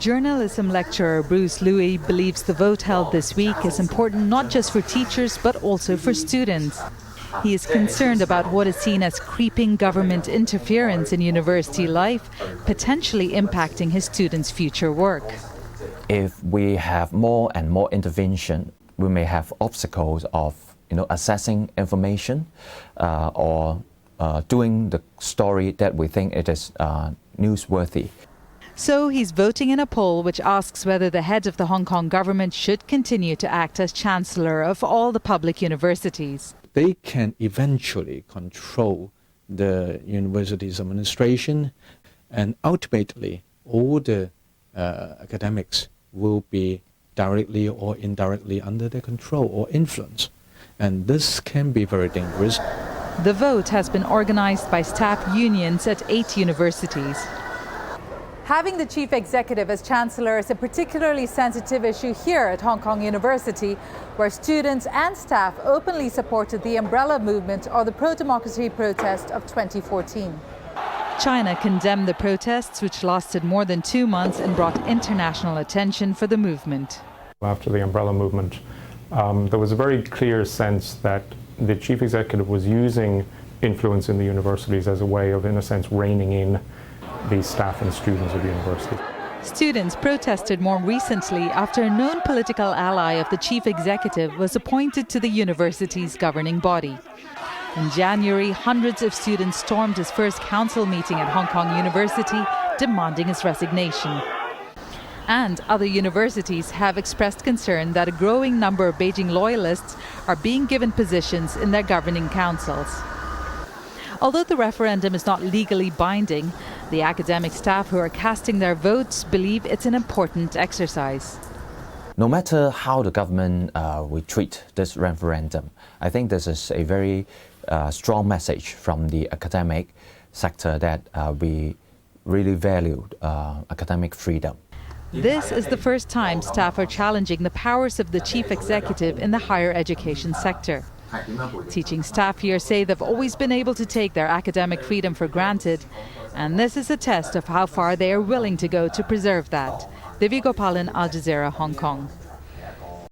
Journalism lecturer Bruce Louis believes the vote held this week is important not just for teachers but also for students. He is concerned about what is seen as creeping government interference in university life, potentially impacting his students' future work. If we have more and more intervention, we may have obstacles of assessing information or doing the story that we think it is newsworthy. So he's voting in a poll which asks whether the head of the Hong Kong government should continue to act as chancellor of all the public universities. They can eventually control the university's administration, and ultimately all the academics will be directly or indirectly under their control or influence. And this can be very dangerous. The vote has been organized by staff unions at 8 universities. Having the chief executive as chancellor is a particularly sensitive issue here at Hong Kong University, where students and staff openly supported the umbrella movement or the pro-democracy protest of 2014. China condemned the protests, which lasted more than 2 months and brought international attention for the movement. After the umbrella movement, there was a very clear sense that the chief executive was using influence in the universities as a way of, in a sense, reining in the staff and students of the university. Students protested more recently after a known political ally of the chief executive was appointed to the university's governing body. In January, hundreds of students stormed his first council meeting at Hong Kong University, demanding his resignation. And other universities have expressed concern that a growing number of Beijing loyalists are being given positions in their governing councils. Although the referendum is not legally binding, the academic staff who are casting their votes believe it's an important exercise. No matter how the government will treat this referendum, I think this is a very strong message from the academic sector that we really value academic freedom. This is the first time staff are challenging the powers of the chief executive in the higher education sector. Teaching staff here say they've always been able to take their academic freedom for granted, and this is a test of how far they are willing to go to preserve that. Divya Gopalan, Jazeera, Hong Kong.